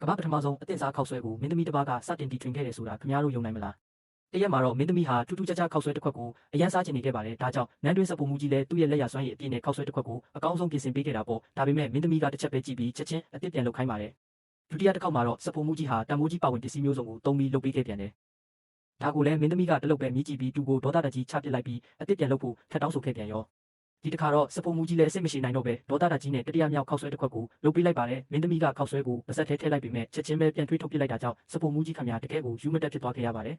ကမ္ဘာပထမဆုံးအသင့်စားခောက်ဆွဲကိုမင်းသမီးတစ်ပါးကစတင်တီထွင်ခဲ့တယ်ဆိုတာခင်ဗျားတို့ယုံနိုင်မလားတရက်မှာတော့မင်းသမီးဟာထူးထူးခြားခြားခောက်ဆွဲတစ်ခွက်ကိုအရန်စားချင်နေခဲ့ပါတယ်ဒါကြောင့်နန်းတွင်းစပုံမူကြီးလည်းသူ့ရဲ့လက်ရစွမ်းရည်အပြည့်နဲ့ခောက်ဆွဲတစ်ခွက်ကိုအကောင်းဆုံးပြင်ဆင်ပေးခဲ့တာပေါ့ဒါပေမဲ့မင်းသမီးကတစ်ချက်ပဲကြည့်ပြီးချက်ချင်းအသစ်ပြန်လုပ်ခိုင်းပါတယ်ဒုတိယတစ်ခေါက်မှာတော့စပုံမူကြီးဟာတန်မိုးကြီးပါဝင်ပစ္စည်းမျိုးစုံကိုတုံးပြီးလုပ်ပေးခဲ့ပြန်တယ်ဒါကိုလည်းမင်းသမီးကတလုပ်ပဲမြည်ကြည့်ပြီးသူ့ကိုဒေါသတက်ကြီးချပစ်လိုက်ပြီးအသစ်ပြန်လုပ်ဖို့ထပ်တောင်းဆိုခဲ့ပြန်ရောဒီတစ်ခါတော့စပုံမူကြီးလည်းစိတ်မရှိနိုင်တော့ပဲဒေါသတက်ကြီးနဲ့တတိယမြောက်ခောက်ဆွဲတစ်ခွက်ကိုလုပ်ပေးလိုက်ပါတယ်မင်းသမီးကခောက်ဆွဲကိုပါဇက်ထဲထည့်လိုက်ပြီးမဲ့ချက်ချင်းပဲပြန်ထွေးထုတ်ပစ်လိုက်တာကြောင့်စပုံမူကြီးခင်ဗျာတကယ်ကိုယူမတက်ဖြစ်သွားခဲ့ရပါတယ်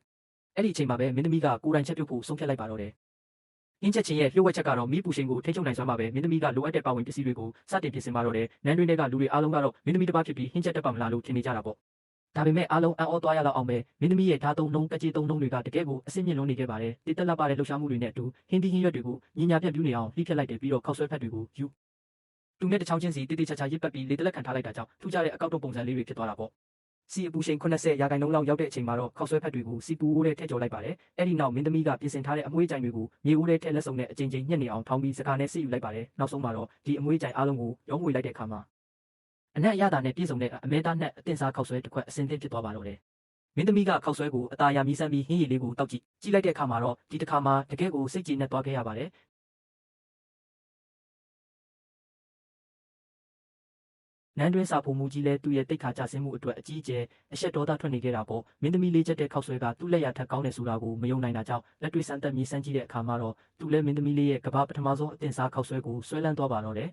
အဲ့ဒီအချိန်မှာပဲမင်းသမီးကကိုယ်တိုင်ချက်ပြုတ်ဖို့ဆုံးဖြတ်လိုက်ပါတော့တယ်။အင်းချက်ချင်းရဲ့လျှို့ဝှက်ချက်ကတော့မီးပူရှင်ကိုထိချုပ်နိုင်စွမ်းမှာပဲမင်းသမီးကလိုအပ်တဲ့ပါဝင်ပစ္စည်းတွေကိုစတင်ပြင်ဆင်ပါတော့တယ်။နန်းတွင်းတွေကလူတွေအားလုံးကတော့မင်းသမီးတစ်ပါးဖြစ်ပြီးဟင်းချက်တက်ပါမလားလို့ထင်နေကြတာပေါ့။ဒါပေမဲ့အားလုံးအံ့ဩသွားရတော့အောင်ပဲမင်းသမီးရဲ့ဓာတ်သုံးနှုံးကကြေးသုံးနှုံးတွေကတကယ်ကိုအဆင့်မြင့်လွန်နေခဲ့ပါတယ်။တိတက်လက်ပါတဲ့လှုပ်ရှားမှုတွေနဲ့အတူဟင်းသီးဟင်းရွက်တွေကိုညင်ညာပြန့်ပြူးနေအောင်လှိဖြတ်လိုက်တယ်ပြီးတော့ခောက်ဆွဲဖက်တွေကိုယူတူနဲ့တစ်ချောင်းချင်းစီတိတိချာချာရစ်ပတ်ပြီးလေတလက်ခံထားလိုက်တာကြောင့်ထူးခြားတဲ့အကောက်တုံးပုံစံလေးတွေဖြစ်သွားတာပေါ့။စီအပူချိန်80%လောက်ရောက်တဲ့အချိန်မှာတော့ခောက်ဆွဲဖက်တွေကိုစီပူအိုးထဲထည့်ကျော်လိုက်ပါတယ်။အဲ့ဒီနောက်မင်းသမီးကပြင်ဆင်ထားတဲ့အမွှေးကြိုင်တွေကိုမြေအိုးထဲထည့်လက်စုံနဲ့အကြိမ်ကြိမ်ညှက်နေအောင်ထောင်းပြီးစကားနဲ့စစ်ယူလိုက်ပါတယ်။နောက်ဆုံးမှာတော့ဒီအမွှေးကြိုင်အားလုံးကိုရောငွေလိုက်တဲ့အခါမှာအနက်ရတာနဲ့ပြည့်စုံတဲ့အမဲသားနဲ့အသင့်စားခောက်ဆွဲတစ်ခွက်အစင်သင့်ဖြစ်သွားပါတော့တယ်။မင်းသမီးကခောက်ဆွဲကိုအသားရမီးစမ်းပြီးဟင်းရည်လေးကိုတောက်ကြည့်လိုက်တဲ့အခါမှာတော့ဒီတစ်ခါမှတကယ်ကိုစိတ်ကြည်နက်သွားခဲ့ရပါတယ်။နန်းတွင်းစာဖို့မူကြီးလဲသူ့ရဲ့တိတ်ခါကြဆင်းမှုအတွက်အကြီးအကျယ်အရှက်ဒေါသထွက်နေခဲ့တာပေါ့မင်းသမီးလေးချက်တဲ့ခောက်ဆွဲကသူ့လက်ရထက်ကောင်းတယ်ဆိုတာကိုမယုံနိုင်တာကြောင့်လက်တွေ့စမ်းသပ်မြည်စမ်းကြည့်တဲ့အခါမှာတော့သူ့လဲမင်းသမီးလေးရဲ့ကမ္ဘာပထမဆုံးအသင်စားခောက်ဆွဲကိုဆွဲလန်းသွားပါတော့တယ်